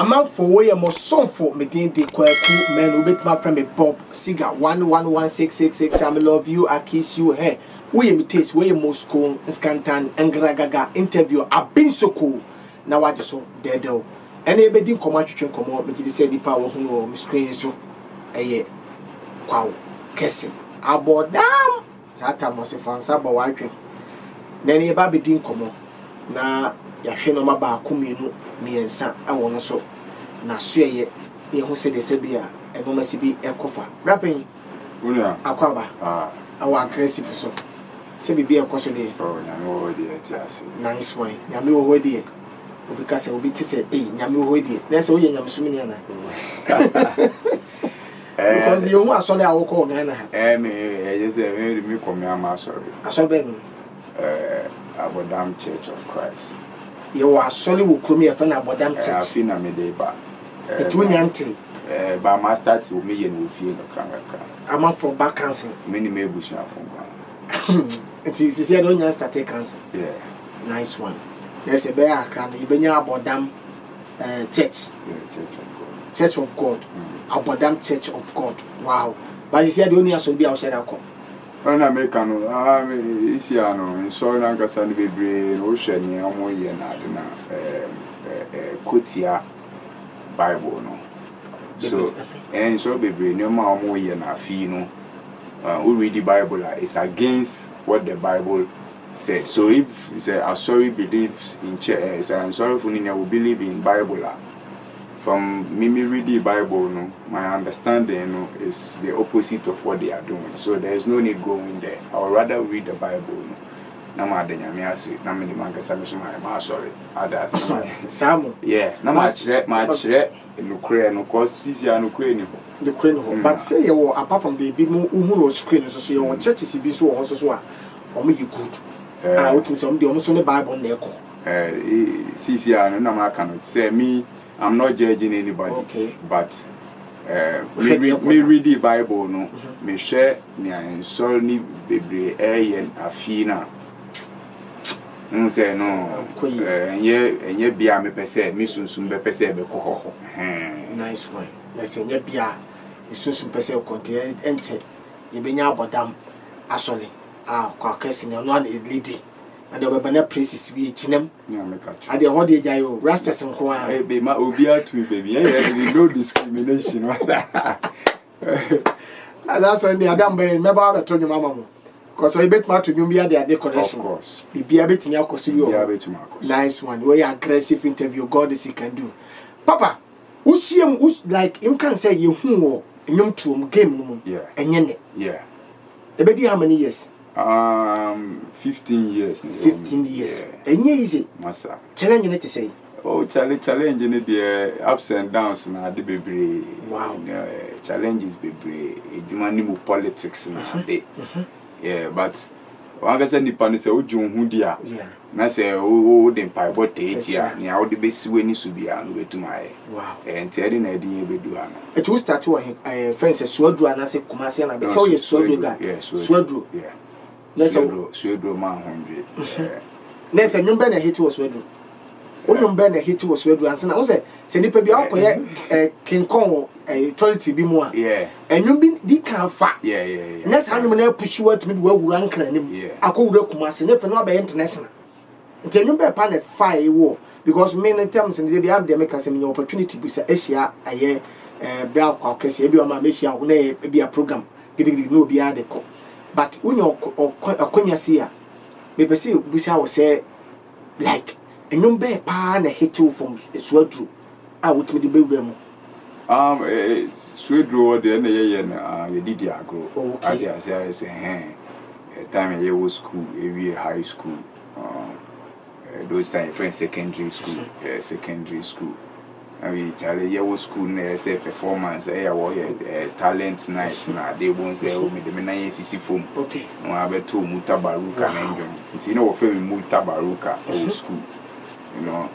man for way mo son for me din de kwaku men ubet my friend me Bob Siga 111666 I love you I kiss you hey we me taste we Moscow scantan engragaga interview abin so cool na waje so dedo ene be din komo atwetwe komo me gidi say nipa wo hu me screen so eye kwawo kese abodam tata mo se fansa ba wadwe na ne ba be din komo na yahwe no maba akomenu miensa awo no so na soye ye hu se de se bia eno masibi ekofa rapen unia akwaba awa aggressive so se bibia ekoso de nyame wo de etiase nice one nyame wo de obi ka se obi ti se nyame wo de na se wo ye nyame sumini ana because you want so le awoko Ghana ha me just say me come am sorry asobe no Abodam Church of Christ. You are solid with Krumi and Abodam Church. I feel na me dey ba. It won't yanti. Ba master to me and we feel no kanga. I'm up for back cancer. Many me bush from. It is said don't start take cancer. Yeah. Nice one. There's a bear crown. You been Abodam Church. Yeah, Church of God. Church of God. Abodam Church of God. Wow. But you said only has to be outside our call. When America no isi ano so na nkasa no bebre no hwe ne omo ye na ade na kotia Bible no so so bebre ne ma omo ye na afi no who read the Bible is against what the Bible says. So if say Asori believes in church, say Asori Funini will believe in Bible from me read the Bible, no, my understanding no, is the opposite of what they are doing. So there is no need going there. I would rather read the Bible. No. Na ma de nyame ase na me de man kasa me so my sorry. Others Samu. Yeah, na ma chere no kure no cause sisi no kure ni. The crane ho. But say you apart from the big mo who screen so your churches be so so a omo you good. Ah, what me say omo de omo so the Bible na eko. Sisi no na ma cannot say me I'm not judging anybody, okay. But me read the Bible, no. Me share me insult ni bebre yen afina. Say no. Enye bia me pese me sunsum be pese be ko. Nice one. Let's say enye bia me sunsum pese continue ente. Ye benya Abodam asole. Kwa kesi ne no na lady. And the Babana praises we chinem. At the holiday jayo, Rastas and Kwa. Hey, be my obia to baby. No discrimination. That's why me Adam be remember I told you mama. Because I bet my to be their decoration. Of course. Be a bit in your nice one. Very aggressive interview. God is he can do. Papa, who see him like him can say you who in to game. Yeah. And yen. Yeah. The baby how many years? 15 years. 15 years. And easy. Massa. Challenge to say. Oh, challenge in the ups and downs na the baby. Wow. Challenges baby. You politics na day. Yeah, but one can say nipa ni say oju hu dia. Yeah. Na say o den pai bote etia. Ni a o de besi we ni subia no betuma e. Wow. Enti ade na ade ye bedu ano. It will start when friends say Suadru and say Kumasi na be. So you Suadru guy. Yeah, Suadru. Yeah. Suadru man 100. Nese nyumba na hit was Suadru. O nyumba na hit was Suadru and na o say nipa bi akoye King Kong authority bi mu a. Yeah. Enyumbi di kan fa. Yeah. Nese anyum na push you to me we wura nkran nim. Akowura Kumasi ne fe no be international. Nti enyumba pa na fa e wo because me in terms in the am dey make us an opportunity bi say Asia aye bra kwa kese e bi o ma Asia wo na e bi a program gidigidi no bi a de ko. But when you akonya sia me be say busia wo say like enyumba pa na hit you from Suadru a wotimi de bewura mu. Suadru de na ye na ye didi agro. Ati say time ye was school, every high school. Those time friends secondary school. And we tell you school na say performance talent night na they won't say me the na sisi form. Okay. No abeto mutabaruka na ndom. Nti na wo fe me mutabaruka old school. You know,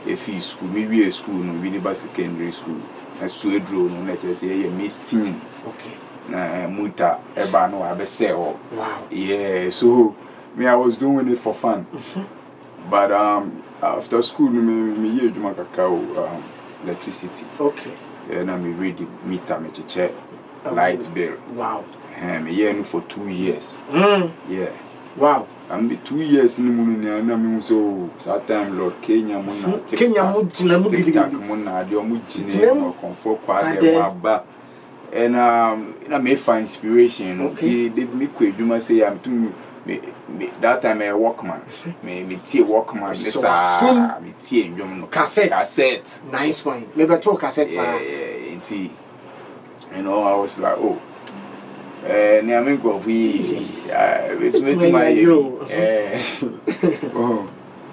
if you school me school no we secondary school. Na Suadru no na tell say miss teen. Okay. Na muta eba no abese o. Wow. Yeah, so me I was doing it for fun. But after school me ye juma kakao electricity. Okay. And I read the meter, me check light bill. Wow. Me yeah for 2 years. Yeah. Wow. I'm be 2 years in the morning, and I'm so time Lord Kenya Muna. Kenya Mujina Muna, the Mujina, comfort quite and I may find inspiration. Okay. They make you must say I'm too. Me that time I Walkman. Me tea Walkman. Me tea cassette. Nice one. Maybe talk cassette. Yeah, tea. You know, I was like, oh. Near me go it's my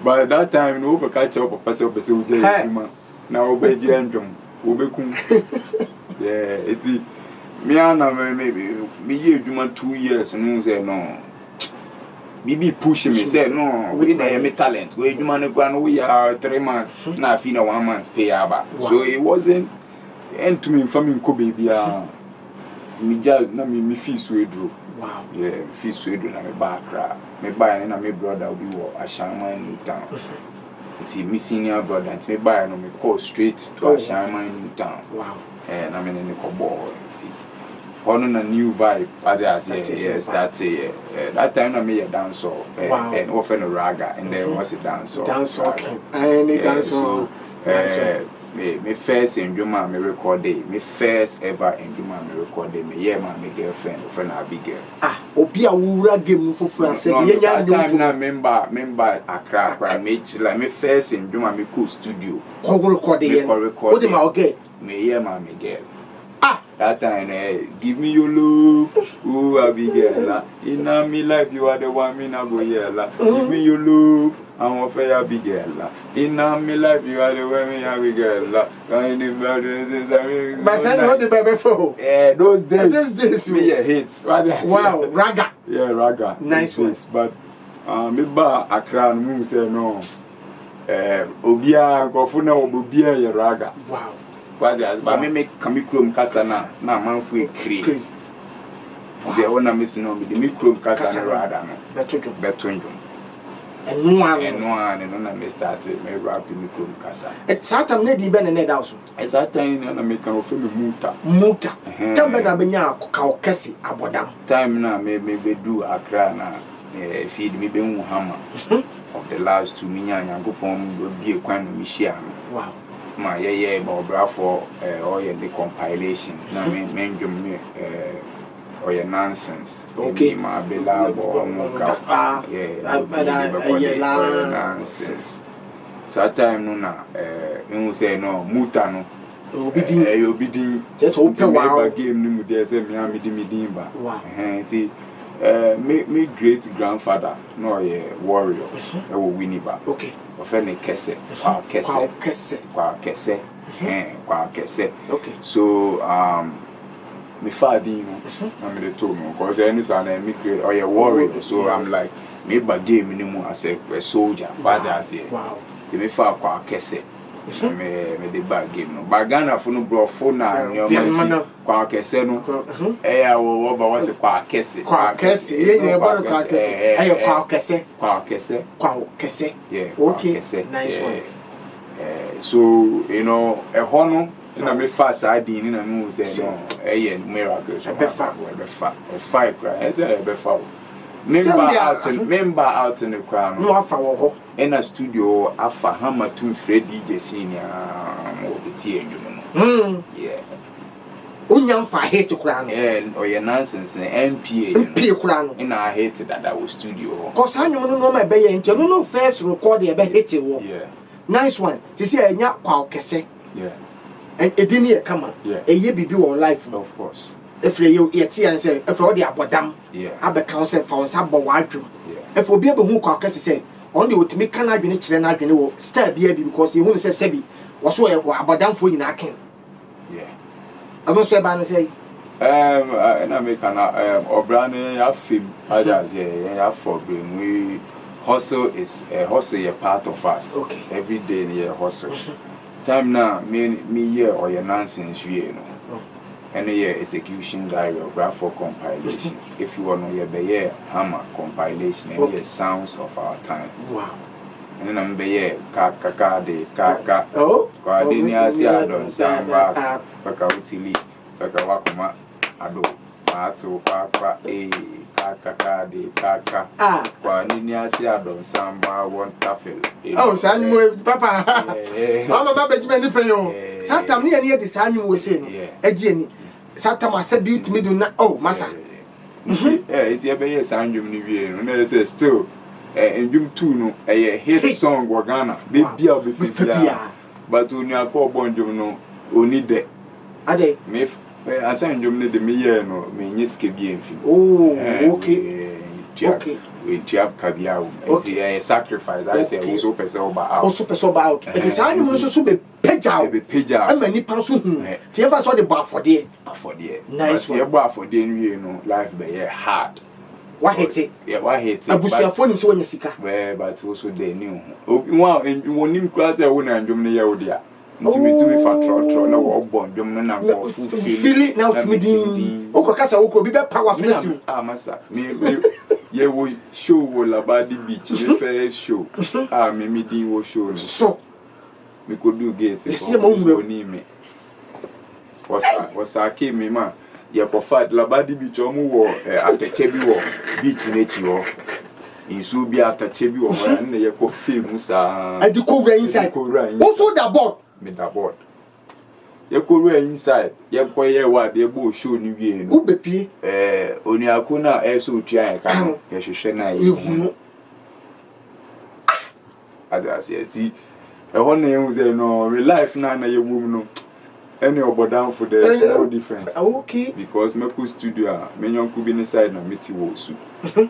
but that time no catch up a person now obey the engine yeah it's me and me you 2 years and say no Bibi pushing me say no we me talent we you man we are 3 months now feel 1 month pay aba so it wasn't end to me family ko baby me just na me feel swedro. Wow. Yeah, feel swedro na me ba Accra. Me ba na me brother be wo Ashanman New Town. It's me senior brother. It's me ba no me call straight to Ashanman New Town. Wow. Na me ne ko ball. On a new vibe. Yes, that's it. That time na me a dancer and often a raga and then was a dancer. Dancer. And a dancer. Me first in Juma me record day. Me first ever in Juma me record day. Me yeah my girlfriend, friend a big girl. Obi a wura game for France. That time na member Accra primate like me first in Juma me cool studio. Ko record day. What am I okay? Me yeah my girl. That time, give me your love, oh Abigail. In my life, you are the one me na go yella. Give me your love, I'm a fair Abigail. In my life, you are the one me Abigail. But I know the baby for. Those days, me a hits. Wow, raga. Yeah, raga. Nice one. But me ba Accra no say no. Obia go for na obia ye raga. Wow. But me make Kamikrom Kasana, na man for crazy. The owner missing on me, the Mikrom Kasana rather. Better. And no one, and I may start me rapping Mikrom Kasa. At Saturn, Lady Ben and Ned also. As that time, I make a film Muta. Come back, Abenya, Kaukasi, Abodam. Time now, maybe do Accra now, feed me Ben Hammer of the last 2 million and go home will be a kind of Michiano. Wow. My but for the compilation. Na me or nonsense. Okay. My beloved nonsense. So time no na you say no mutano. Obidi. Just open wow game ni mu dey say me am me dimba. Wow. Me great grandfather no warrior. E wo Winneba. Okay. Ofene kese kwa kese okay so me fadi no me dey told me cause any son me or a warrior so I'm like me ba game ni mu as a soldier but I say wow te me fa kwa kese me dey ba game no ba Ghana for no bro for na no kwa kese no ya wo ba was kwa kese ye ba kwa kese ayo kwa kese yeah okay nice one so you know a hono na me fast I be na me say no miracle so be fa a fight cry say be fa member out in the crowd no afa wo ho in a studio afa hammer to Freddy DJ senior mo be tie no yeah Unyam for hate kura no or your nonsense MPA kura no in our hate that was studio cause anyum no my be nche no first record e be hate wo yeah nice one see enya kwa okese yeah and edini e kama eye bibi won life of course efre you yeti an say efre o de abodam yeah abeka say fa onsa bo wadwum efre obi abehu kwa okese say on the otimi kana adwene kire na adwene wo star bia bi because you hu say sebi wo so abodam fo nyina ken yeah I'm say ban say and I make an obrane ya film others yeah for bring we hustle is a part of us okay every day near hustle time now me year or your nonsense you know any year execution diary or graph for compilation if you want to hear the year hammer compilation and the sounds of our time wow and then be kaka de kaka oh kwa de ni ase adon samba faka utili faka wakoma ado mato kwa kaka de kaka kwa ni ase adon samba won tafel oh sanwo papa mama baba jima ni fe yo satam ni e de sanwo we se no agi ani satam asabi utimi do na oh masa it e be yes anjum ni wie no na say still enjum 2 no hit song wa Ghana be bia be fifia but oni akọ bonjum no oni de ade me asanjum ne de me ye no me nyiske bi emfi oh okay we tiap kabia it sacrifice I say we so person about it is anjum so be peja amani pa so hu tie fa so de ba afode nice one ye ba afode nwie no life be hard. What hit it? Yeah, what hit it? Abusuafo so when sika. But also they knew. One wonim class e won anjum ne ye wo dia. Ntimi tumi fa tro na wo bon dwom no na go feel now timi din. Okokasa wo bi be power space. Masa. Me ye wo show wo Labadi Beach, me first show. Me din wo show no. So me could do gate. Esi mo nwura ni me. Was ake me ma. Ye ko fa Labadi Beach omu wo atache bi wo beach nechi wo insu bi atache bi wo na ye ko fame sa adi ko wura inside also the board me da board ye ko wura inside ye ko ye wa be bo show ni wie no ubepie oni akuna so otua ye ka ye hwehwe na ye hu ada se ti ho na ye hu ze no me life na ye wom no any obodan for there's no difference. Okay. Because Meku studio, me nyonku bi inside na meti wo su.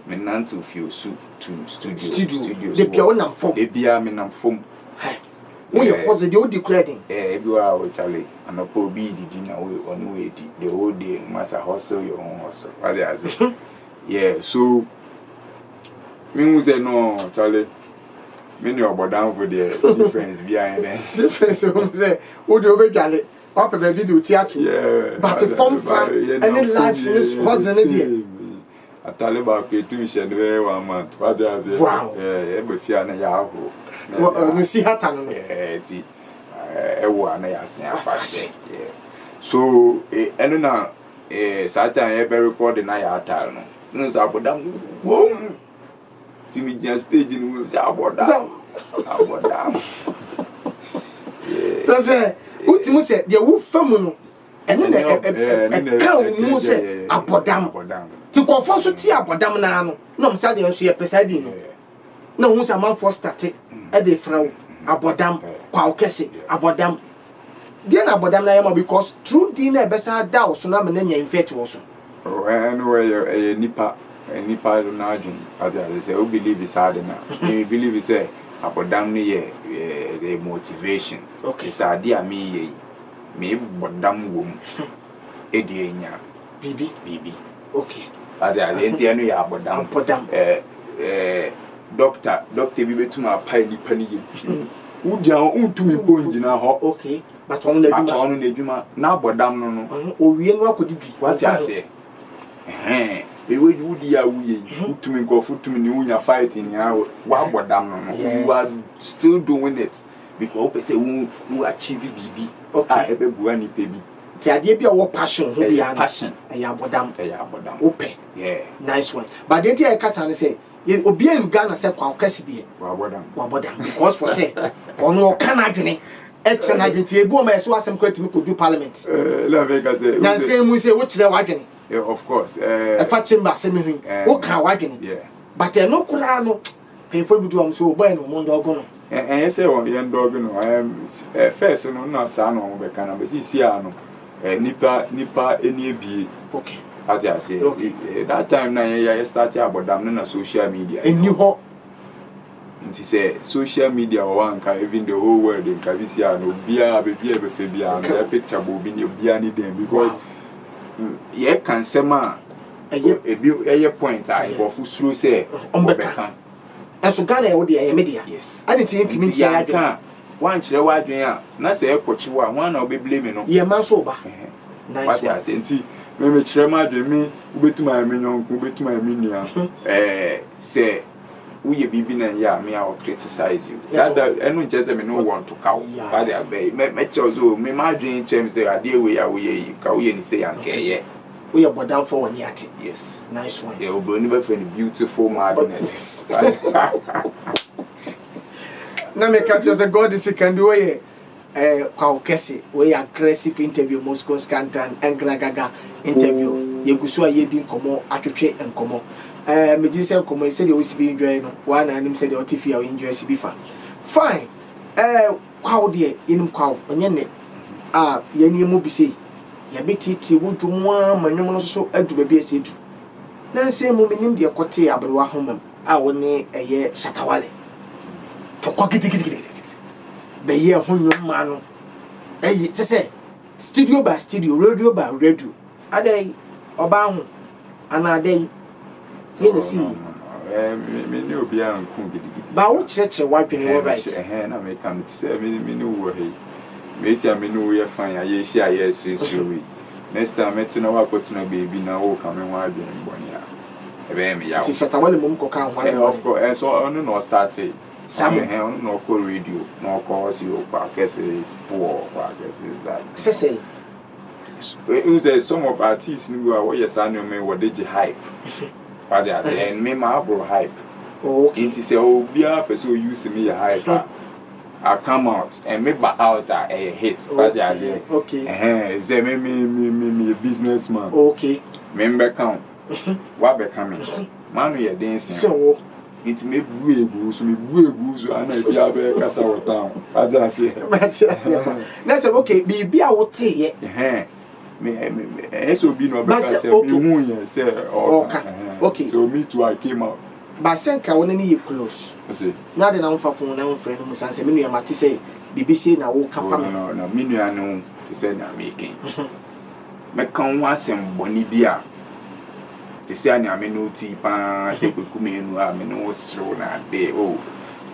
Me nantu fio su to studio. The bia nam form. The bia me nam form. We was the old declaring. Everywhere we chale. Anopo bi didi na we oni we di. The whole day must hustle your own hustle. What they say. Yeah, so me say no chale. Me no obodan for the difference behind there. Difference we say wo do be jale. Up a video theatre, but the form fan and then life was an idiot. A Taliban creation very 1 month. What does it? Wow, every fear and Yahoo. You see her turn, one so, and now, Satan ever recorded Nayatan. Since I put down, whoa, Timmy just staging with our down. Yeah. Ultimo say the wo famu no ene na ka mu say abodam ti konfo so ti abodam na no no msa de so ye pesadi no na hu sa man for start e de frawo abodam kwa okese abodam de na abodam na yema because true din na besa da wo so na me na nya infect wo so anyway nipa na adwin as I say we believe is hard na we believe say abodam ni ye the motivation. Okay. So idea me bodam wom edi enya bibi. Okay. But as enti ya bodam. Doctor bi betuma pai ni pani ye. Udia untumi ponjina ho. Okay. But on na edwuma na bodam no. Owie no akodidi. What I say? We would ya we utumi go futumi ni unya fighting ya wa bodam no. You are still doing it. Because we say we achieve BB. Okay. Ebe buani pebi. Ti ade bia wo passion ho bia passion. Eya bodam. Ope. Yeah. Nice one. But then I kasa ne say obi em Ghana say kwa okase de. Wa bodam. Because for say ono kana adwene. Eche na adwene ti ebu o ma so asem kwatimi kodu parliament. La vega say. Na say mu say wo kire wa adwene. Of course. E fa chamber asem hin. Wo kan wa adwene. Yeah. But no kura no painful bi do am so boy no mo ndo go no. And say on yen dog no I am first no na sa no be kana be si ano nipa eni ebie. Okay. As I say that time na ya start abodam na social media. Eni ho. Nti say social media one can even the whole world in ka si ano bia be fe bia na picture bo bi ni bia ni dem because ye can say ma eye point I go fu slow say ombeka. Eso Ghana e wo de e media. Yes. Ani ti ntimi ntia adwen. Wan kire wa adwen a na se e kochiwa wan na obeble me no. Ye man so ba. Nice. What ya say nti me kire ma adwen me ubetuma me nyonko ubetuma me nua. Se we be na ya me I will criticize you. Yes, That enu just me no want to cow. But me chozo me ma dream chem say ade we ya we ka we ni say anke ye. We are down for one yet. Yes. Nice one. Yeah, obroni be friend beautiful madness. Na me catch us a god is can do kwa kesi we aggressive interview Moscow Scantan and Gragaga interview yegusu ayedi nkomo atwetwe nkomo me ji say nkomo say dey we be enjoy no one anim say dey otifia we enjoy sibifa fine kwa de inim kwa onye ne yeni mu bi say ya betiti wodwumu amanyom no so adu ba bi asedu na say mu menim de kote abrewa homam woni eye Shatawale to kwa gidigidi be ye honyo ma no say studio by studio radio by radio adai oba ho ana adai ye na see me ni obi an ku gidigidi ba wo chirechire wadwene wo right na me come to say me ni wo he me see me no ye fan ya ye share ye siri next time me tina wa kotina baby na wo come ho adwene mboni a ebe me ya ti Shatawale mum ko kan ho of course so no no started Sam no call radio no call see o pa guess is poor pa guess is that say it was some of artists who are yes I know me what they hype but they say and me my bro hype okay it say oh be a person use me a hype I come out and make my out a hit but they say okay say me businessman okay member count what be coming man we are dancing so it me buegu so ana if ya be kasa wotan aja say na say okay bibia wo te ye me so be no be ka me hu ye say okay so me too I came out ba senka wona ni ye close say na de na mfa fon na mfre no musan say me nua mate say BBC na wo ka fa no me nua no te say na making me kan ho asem boni bia te say na me no ti pa se kweku me nu a me no sro na de o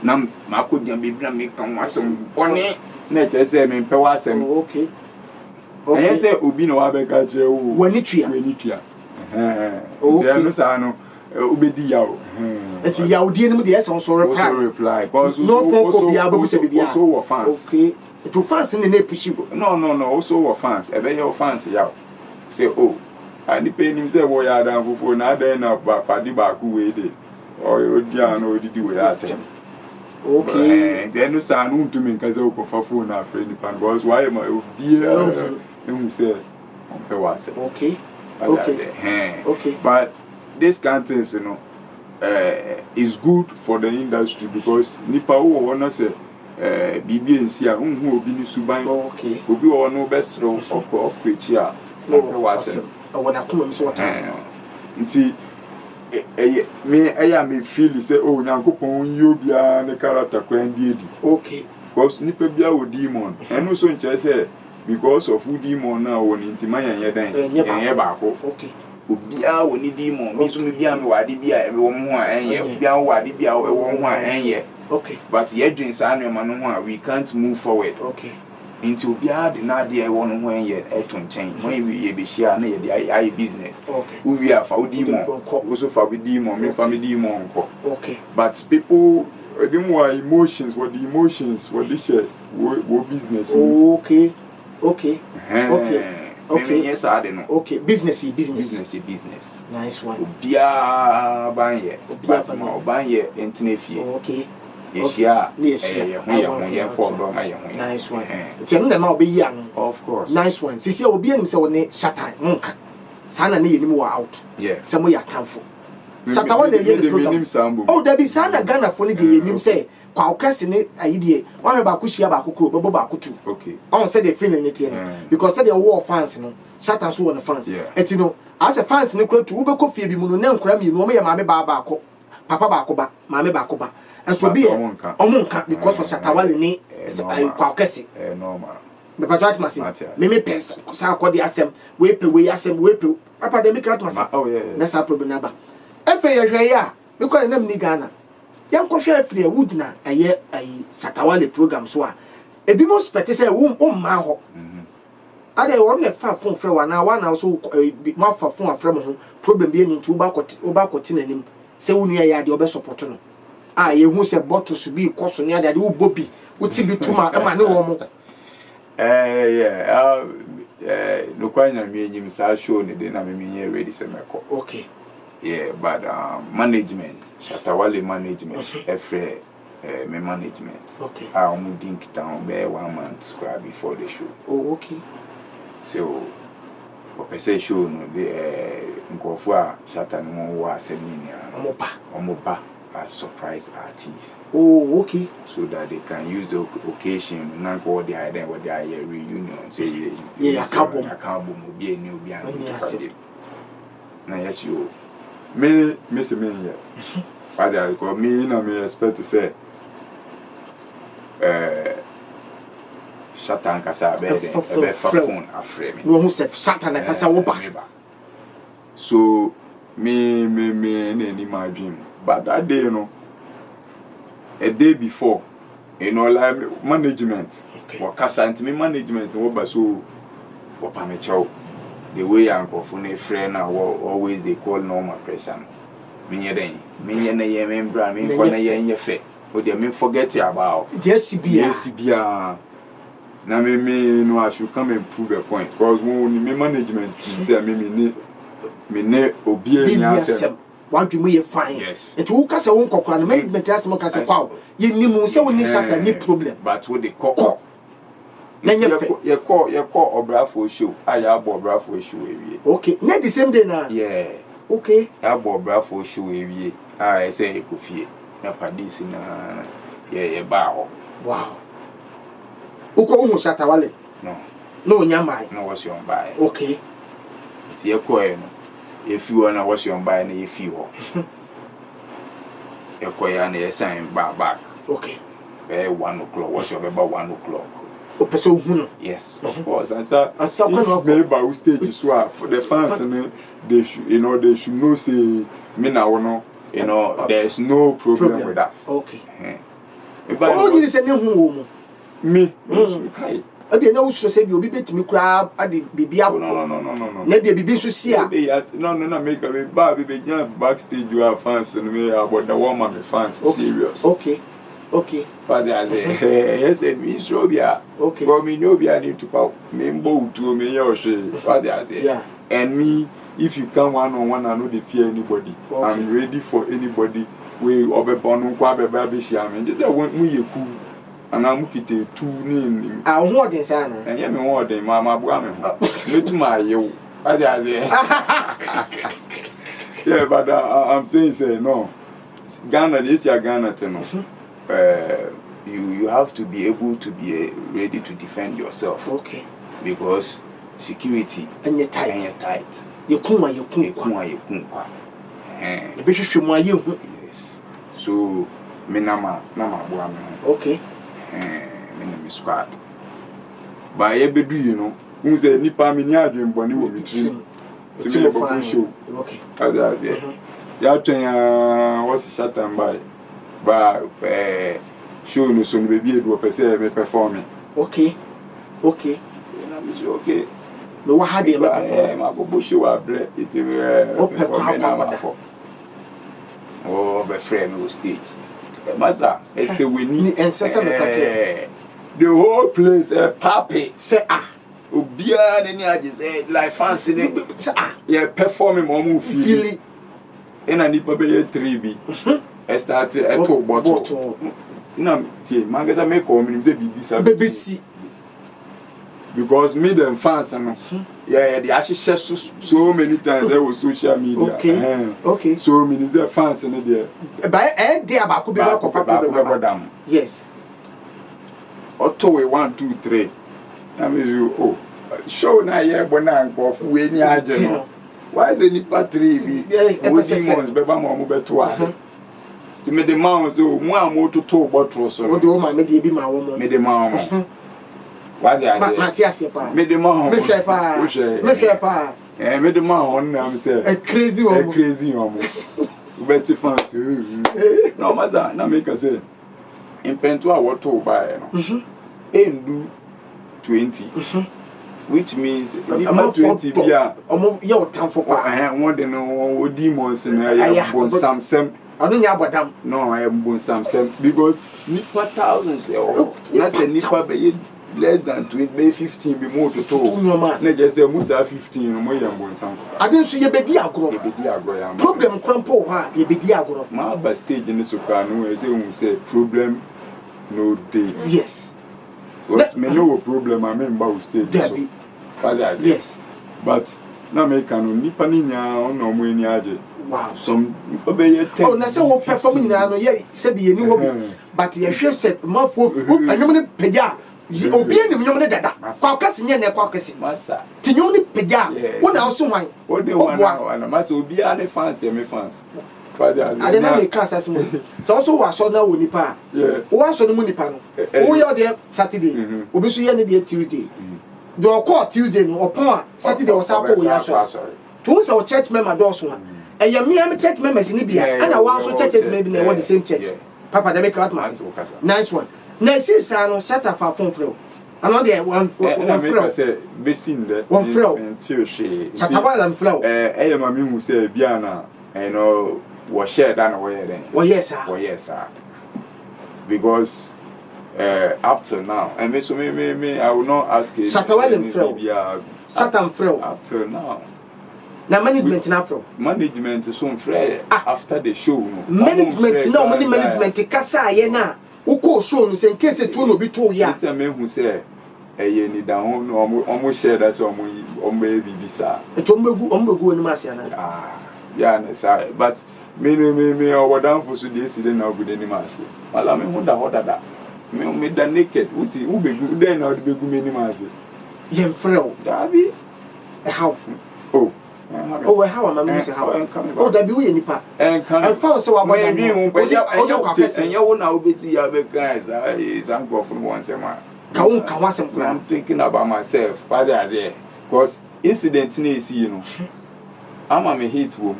na makodia bebi na me kan ho asem boni na che say me pe wa asem okay say obi na wa be ka che wo wani tua okay no sa no obedi yawo enti yawdie nim de ese so reply cause no phone ko bia be se bia also were fans okay to fans ne na push go no also were fans e be your fans yawo say oh ani pe nim say wo ya dan fofo na dan na padi ba ku we de o di an o didi we atem okay then no sa no ntumi nka say ko fa phone na friend pan because why ma obi e say on pe wa say okay but this kind of things, you know, is good for the industry because nipa wo wanna say bibi ensi a unhu obi ni suban okay obi wo no besro of kwechia no was wona kuma so wata nti me feel say oh nyankopon yi obi a ne character kwan di edi okay because nipa bia wo demon eno so nche say because of who demon na wo ni nti mayan dan yen ba ko okay obia woni demon me so me bia me wade bia me wo ho a enye bia wo wade bia wo ho a enye okay but ye dwen sa no ma no ho a we can't move forward okay into obia de na de wo no ho enye eto nchen when we ye be share na ye de ai business okay we are for demon also for demon me family demon ko okay but people the more emotions what the emotions what they share what business okay okay yes I don't know okay business nice one obia banye but ma banye entnefie okay yeshia ye for do ma ye ho nice one tell them na obeyi anu of course nice one sisi obi anim se woni Shatta nka sana na yenim wa out yeah se mo ya kanfo Shatawale ye the program oh da bi sana Ghana fo ni de yenim se kwa okase ne ayidie wan ba ko hia ba ko kro bebo ba ko tu okay on say the feeling it because say the war fans no Shatta so won fans eti no as a fans ne kro tu wo be ko fie bi mu no na nkura mi no mo ye maame ba ko papa ba ko ba maame ba ko ba enso bi omunka because of Shatawale ni kwa okase normal me patrat masi me pes sa ko di asem we pe papa dem make out masi oh yeah na sa problem na ba efe ye hwe ya me ko na mni Ghana yanko hwe afiri wudina eye Shatawale program so a ebi mo spect say ma ho ade wo ne fa fon frɛ wa na so ma fa fon afrɛ mo ho problem bi eni ntu ba kɔti nanim sɛ wonu ya de obe support no ah ye hu se bottles bi koso ne ade wo bobi wo ti bi tuma e ma ne wo mo yeah no kwanya me enyim sa show ne de na me me ready se meko okay yeah but management Shatawale management every me management okay I'm think down be 1 month square before the show oh okay so o say show no the nkofo a Shatta no wo asemini omoba as surprise artists oh okay so that they can use the occasion na go the idea what they are reunion say yeah akabo obi eni obi an na yes you me say me here father ko me na me expect to say Shatta nkasa be the phone afre me no who say Shatta na kasa wo ba so me na ni my dream but that day you know a day before you know like management wakasa and me management wo ba so wo pa me chow the way uncle for a friend always they call normal pressure me na ye membra me ko na ye fe o dey me forget about yes bia na me no I should come and prove a point because when me management say me ne obi enya say what do you fine yes it will kasa won kokora no management as mo kasa kwa ye ni mu say woni Shatta ni problem but what they call na ye call obrafo show aya abo obrafo show ewie okay na the same day na yeah okay abo obrafo show ewie I say ekofie na padisi na ye ba ho wow uko hu Shatawale no nyamai no was your buy okay ti ye ko no if you wanna was your buy na ye fi ho e ko ya na ye sign back okay 1 o'clock was your about 1 o'clock person hu yes of course and so if maybe stage so for the fans they should they should know say me na wono there's no problem with us okay oh you say me hu wo mo me kai abi na wo so say bi obi betimi kura ade bibia no na de bibi so sia no make a ba be backstage you have fans and me about the woman me fans serious okay but I say yes me so bia okay but me no bia need to call me mbo to me your shey what I say yeah and me if you come one on one I no dey fear anybody I'm ready for anybody we obebonu kwa beba be shia me just say when you cool and I'm kite two ni ah ho odin say na enye me ho odin ma bua me ho metuma ayew what I say yeah but I'm saying say no Ghana this year Ghana no you have to be able to be ready to defend yourself okay because security and you tight you kwa you be hwehwe mu aye hu yes so me na ma boa me okay me na me squad ba ye bedu yi no hu say nipa me ni adwen bone wo me trim ti me bobo show okay that's it ya twen what's Shatta by ba show no so no be edu opese me performing okay na me say okay no wa ha de ma bobo show abre it performing na ma oh be friend no stage masa ese weni ensese me kache the whole place papi say obia na ni age say like fancy ne say yeah performing mo mu feel ena nipa be ye 3 bi start to bottle na tie mangeza me ko mi say bibi sa BBC because me them fans no yeah they actually share so many times there was social media okay so many the fans no there by dey abako be ko fa problem yes auto we 1 2 3 na me you show na here bona nko fu we ni age no why is any battery bi we demons be ba mo beto a ti me the man so mu amototo bottle so o de o ma me de bi ma wo mo me de ma mo what I say Matias pa me de ma me hwe pa me de ma on na me say crazy one we better fans no maza na make say in pento a what to buy no endu 20 which means if 20 bia omo ye otan for pa won de no demons na ya bon samsem Anu nya abodam. No, I am bon some because nipa thousands na say nipa be less than 20 be 15 be more to talk. Na just say musa 15 no mo yam bon some. Ade nso ye bedi agoro. Ye bedi agoro ya. Problem crampo ha ye bedi agoro. Ma ba stage ni so kwa no say problem no day. Yes. Because me no problem I mean ba stage so. Yes. But na me kan nipa ni nya ono mo ani age. Wow. Some obey 10. Oh, na say wo perform ni na no ye say be ni wo bi. But ye hwe set ma fo anyom ne peja. Obi ani nyom ne dada. Kwa kase nye na kwa kase. Masa. Ti nyom ne peja. Wo na so hwan. Wo de wana masa obi a ne fans me fans. Ade na me ka asase mo. So so wa so na wo nipa. Yeah. Wo wa so no mu nipa no. Wo ye de Saturday. Obi so ye ne de Tuesday. Do call Tuesday no upon Saturday was up we ya so. To say church member do so a. E me church members ni bia. And I want so church maybe na the same church. Papa they make out mass. Nice one. Na see sa no shut up phone flow. Ano dey one flow. Say be seen there. One flow. Chatawala flow. Eh ma me hu say bia na wo share that na we then. Oh yes sir. Oh yes sir. Because up to now, and me I will not ask you. Satan Fro. Up to now. Na management na Fro. Management is so free after the show. Management na management kasa ye na. Uko show no say in case it no be to ya. Tell me who say ye ni down omo share that so omo be bisa. E to ombegu ni masia na. Yeah, na but me o down for so dey see na go dey ni masia. Wala me hu da hoda. Me da naked. Who see who begu then na begu me ni masia. Yem frel. Dabi. How? Oh. How am I say how? Oh, that be we nipa. And found so about and you na obeti ya be guys is uncle from one sema. I'm thinking about myself. Because incident ni see you know. I'm a hit wom.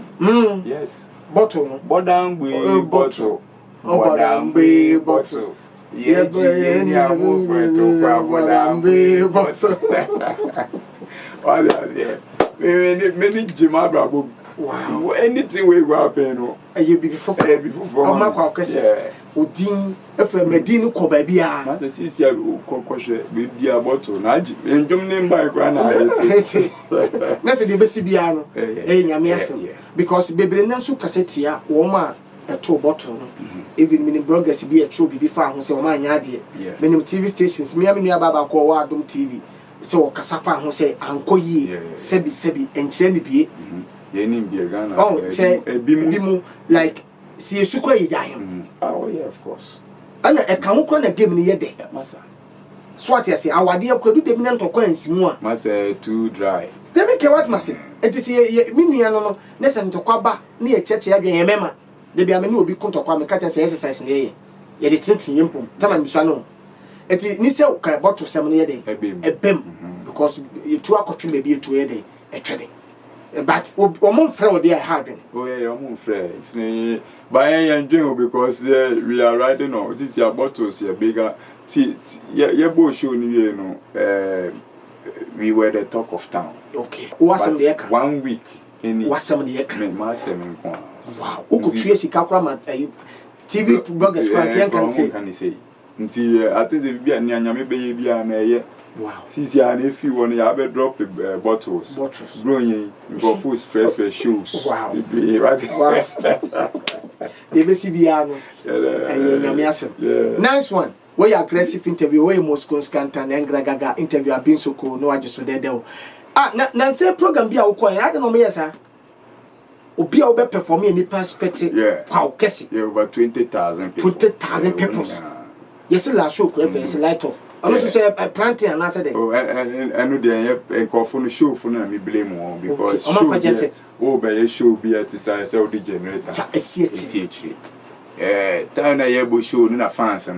Yes. Bottle. Bodangbe bottle. Bodangbe bottle. Yeah, ni amu to kwa bodangbe bottle. All that yeah. Many Jima Brabo. Wow. Anything we go happen, no. You be before. Oh, my question. Udin, if a Medina Cobabia. Master Cisia, Cocoshe, baby, a bottle. Naj, and your name by Grana. That's the Bessibiano. Because baby Nansu Cassetia, Woma, a two bottle. Even many burgers be a true be found, so my idea. Many TV stations, me, I'm near Baba Coadum TV. So Casafa who say Uncle ye sebi and Chenny be Ghana. Oh, say a bimu like see a suka yam. Oh, yeah, of course. And a camucon give me a day, Massa. Swat, say, our dear could do the minute of coins more. Massa too dry. They make a what, Massa. It is a miniano, Nessan to Quaba near church, I remember. They be a menu be come to come and catch us exercise in the air. Yet it's simple. Tell me, Sano. It is Nisa bought to 7 years a bim because you two are maybe 2 years a trading. But one friend they are having. Oh, yeah, one friend. But I enjoy because we are riding on this your bottles, your bigger yeah, both showing you know. We were the talk of town. Okay. What's some the 1 week in what's some the wow. Who could trace a calculator TV bloggers can say. Nti I think the be anya nyame be bia na eye wow sisi an if you want ya be drop bottles growing go full fresh shoes wow wow they be see bia no nyame asem nice one where aggressive interview where Moscow scantan engragaga interview abin so ko no ajeso dede na say program bia wo ko ya de no me yesa obi a wo be perform any perspective kwa kesi over 20,000 people yes, last show, it's a light off. I also say a planting and answer. Oh, and the phone show for me blame one because show by a show be at the size of the generator. Town a year show in a fans.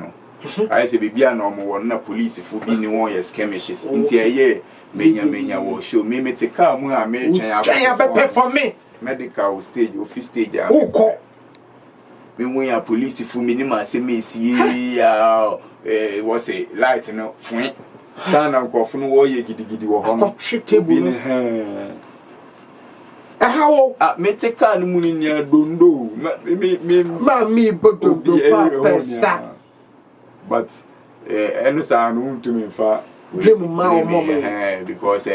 I say, be a normal one, police for being one year skirmishes. Into a year, Mania will show me to come. I may have for me. Medical stage, office stage. Oh, when a police for minima say me see was a light no fun sana ko fun wo ye gidigidi wo ho no cable How? Me take a money near Dondo. Me, but pesa. But any sound to me for dream my mom because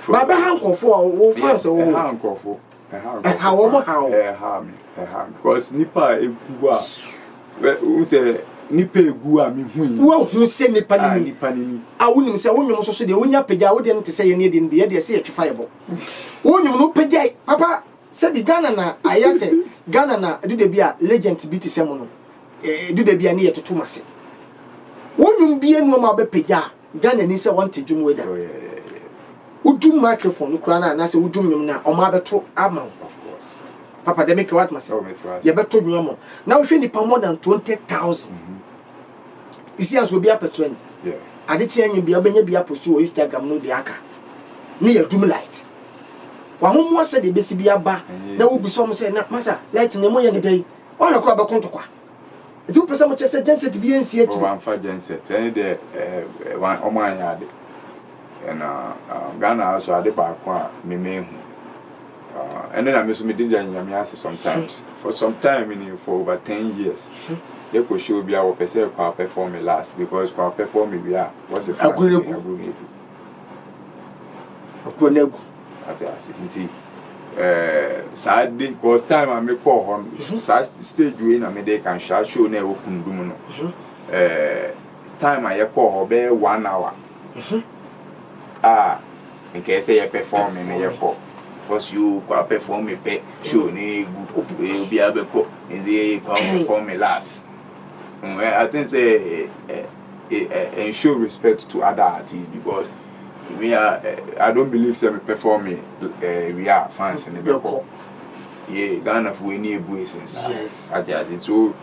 Baba Hanko for France or Hanko for how because Nipa a who say Nipa gu a me who say Nipa ni I wouldn't say when you so the unya peja wouldn't say you need in the idea say fireball. When you no peja papa say Ghana na I say Ghana na do the be a legend beat semono do the be a near to Tumase. When you be a no ma be peja Ghana ni say want to jum weather. Udum microphone krana na say udum nyum na o ma beto ama of course. Papa they make what myself. You beto nyum. Now we need more than 20,000. You see as we be a patron. Yeah. Ade tianyi bia obenya bia post o Instagram no de aka. Ne ya doom light. Wa homo se de besi bia ba na wo bi som se na masa light ne mo ye ne dai. Ora ko ba konto kwa. Etu pesa mo chese genset bi ensi achi. Wan fa genset. Any de wan o man ya de. And Ghana also ade ba kwa me mehu. And then I miss me did nyame sometimes. For some time for over 10 years. They could show be our person can perform me last because can perform me we are what's the first Agronegu ati sad because time I make call on stage we na me they can show na we kundum no time I call be 1 hour in case you perform me you call because you can perform me pay show ni go be able to in the perform me last. I think say and show respect to other artists because we are I don't believe say me perform me we are fans in the beko. Yeah, Ghana for any boys inside. Yes. I just so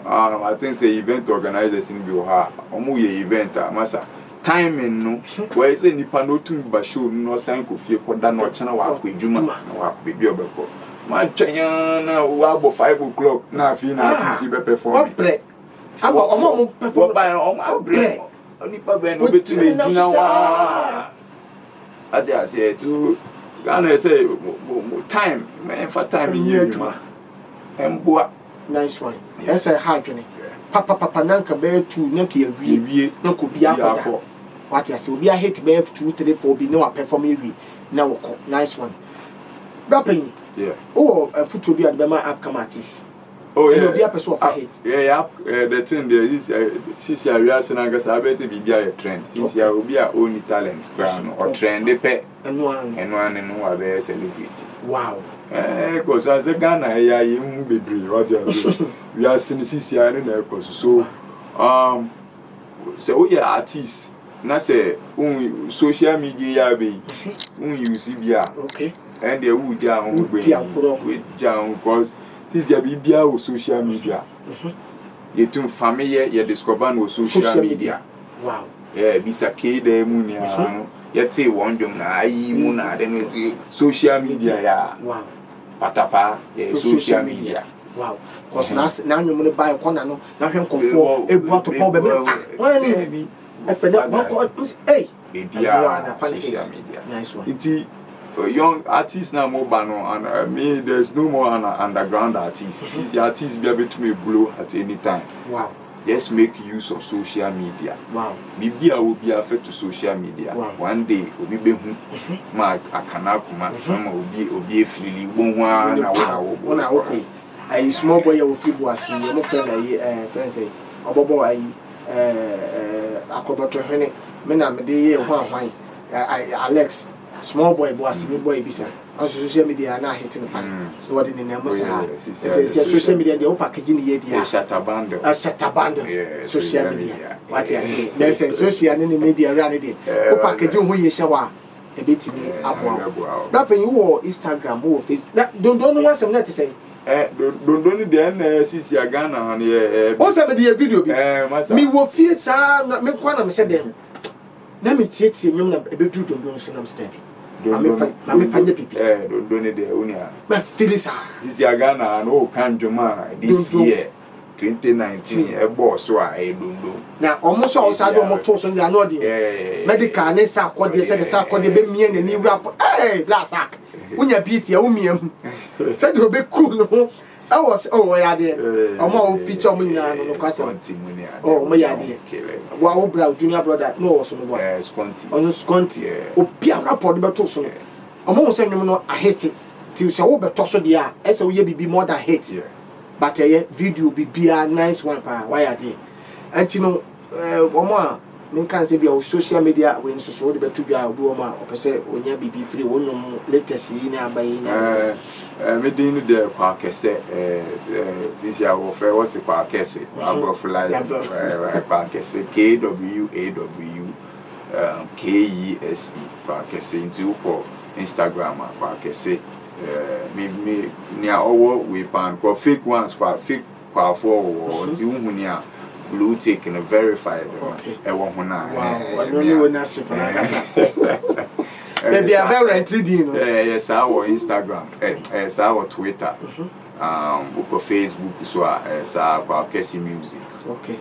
I think say event organizers in be ha omo ye event masa timing no where say nipa no tumi ba show no san ko fie ko da no chena wa ko adwuma na wa ko be obeko ma twanya na wa bo 5 o'clock na fi na artist be perform. Aba omo perform by omo nipa be no betime gina wa ade say to Ghana say time man for time in you emboa nice one yes I hard journey papa nanka be 2 nanka yawie nanka bi akoda what you say obi a hit be 2 3 4 bi no perform ewie na woko nice one rapping yeah a photo bi adema upcome artist. Oh yeah, be a person of hit. Yeah, the thing there is since you are saying I guess I be say be a trend. Since you will be a own talent crown or trend they pay and one no be celebrity. Wow. Because as a Ghana you be what you we are seeing since you are in the course. So so we are artists. Na say social media be use bia. Okay. And they would down with down because this is a social media. You too familiar, you discover no social media. Wow. Yeah, bisa kede munia. You say one jom na ayi muna then social media ya. Wow. Patapa, yeah, social media. Wow. Cause now you money buy corner no. Now him conform. E brought to pop baby. When if hey. Baby ya social media. Nice one. Iti young artists now more bano and me there's no more an underground artist. Since the artists be able to make blow at any time. Wow. Just make use of social media. Wow. Maybe I will be affected to social media. Wow. One day obi be hu ma akana kuma ma obi efili gbonwa na wona okay. I small boy you fit boasi no friend ayi friend say obobo ayi akoboto hene me na me dey hwan Alex small boy boasi me boy bisa on social media na hitting fan so what in the name say social media dey packaging ye dia shatabando social media what you say there's social media run dey o packaging ho ye shawa e betimi abo that pen you Instagram or Facebook don't know what some net say don't dey sisi Ghana na o say me dey video bi me wo fie sa me kwa na me say dem na me tietie nyum na e be do don so na me say I'm fanya pipi. Don't donate the unia. But Phyllis, this is Ghana no Kanjuma this year 2019 a boss so I don't know. Now almost all side of motors on the anodi. Medical and sa kwadi say the sa kwadi be me and ni rap. Hey, black sack. Unya beefy, umium. Said you'll be cool. I was I did. Omo feature me na no kwase. Oh, my idea. Wa wo bra junior brother no so no boy. Sconti. Ono Sconti. Obi a rapport be to so. Omo wo say nwom no a hit. Ti say wo be to so de a, e say wo ye bibi more than hit. But video bibia nice one pa why are there. Anti no omo a men kan say bia social media we nso so de betu dwa obi omo a opese onya bibi free wonum latest yi na abayi na me din de kwa kese this year wo fe what's kwa kese abroflize kwa kese KESE kwa kese into ko Instagram kwa kese me nia owo we pan ko fake ones kwa for nti hu nia blue tick and verified e wo ho na no na super na kasa maybe I be rented you yes our Instagram yes our Twitter uko Facebook so kwa Kesi Music okay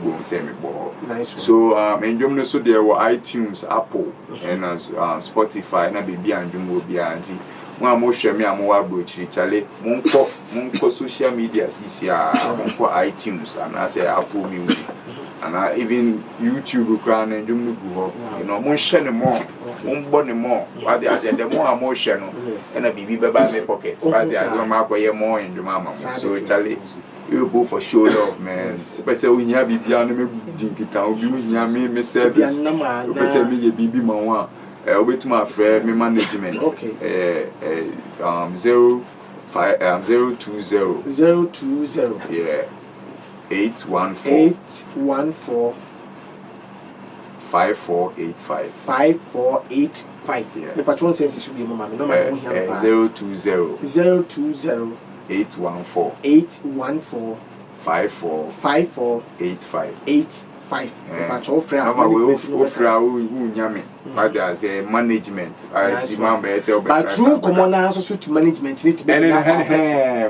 we say me bo nice one. So endwom no so there were iTunes, Apple and Spotify na baby andwom obi anti mo hwe me amo wa brochiri chale monko social media sisi monko iTunes and say Apple Music and even YouTube crown and ndwom no gu ho you know mon hwe ne mo mon bo ne mo what the more amo hwe no na bibi beba me pocket what the as ma akoye mo ndwom ama so chale you go for show love man pese ohia bibia no me dinkita obi ohia me service pese me ye bibi ma wa obetuma frɛ me management okay 020 yeah 814 5485 5485 the patron says it should be mama no my 020 814 5485 patron friend mama we ofra who nyame but as a management I remember say but true common answer so to management need to be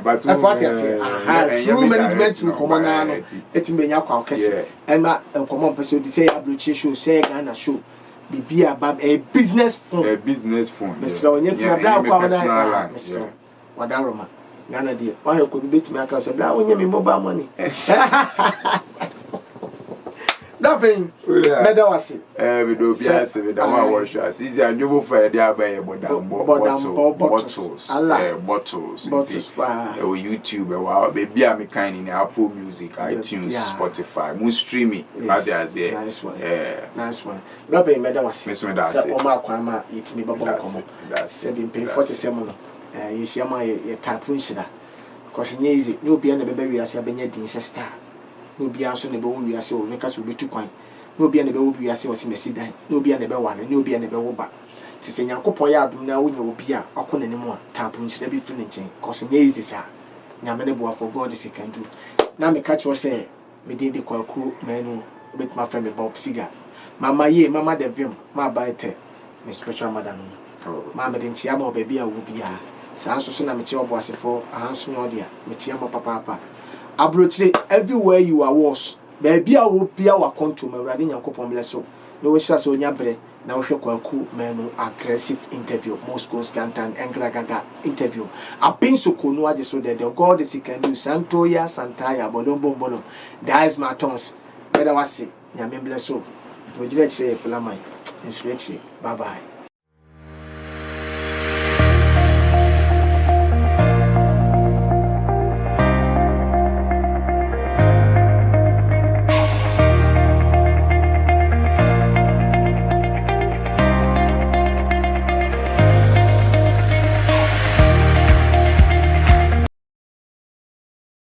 but what you say true management to common no it be nya kwa kese and ma common person dey say abrochi show say Ghana show be about a business phone Mr. onye fi abra kwa na Mr. wadaroma Ghana dey why ko be betimi aka say bla onye me mobile money Nothing. Meda wasi. We do biase we da ma wash as easy and you for dey abaye bottles. Bottles. YouTube baby am kind in Apple Music, iTunes, Spotify, mo streaming. That is there. Nice one. Nothing meda wasi. Say o ma kwa ma yetimi babo komo. Say be pay 47 no. Ye shema ye tapu nshida. Because nye easy. No be na bebe wi ase abenya din star. No be also never will be so make us be too quite. No be never will be as was messy die. No be never one, no be never go back. Tis a young couple yard now when you will be a con anymore. Tapping should be finishing, causing easy, sir. Yamanebo for God is he can do. Now me catch was say, me did the crew menu with my friend Bob Siga. Mamma ye, mamma de vim, my bite, Miss Special Madam. Mamma didn't chiamo baby, I will be a. So soon I'm a child was for a handsome audio, Michiamo papa. Abrochire everywhere you are was baby a wo bia wa control awurade nyankopon bless so no we share so nya bre na wo hwe kwaku menu aggressive interview Moscow Scantan Engragaga interview apinso konu age so the God is can do Santoya Santaya bolom that is my tongues better wase nya me bless so we jira chire filamai insurrection bye bye.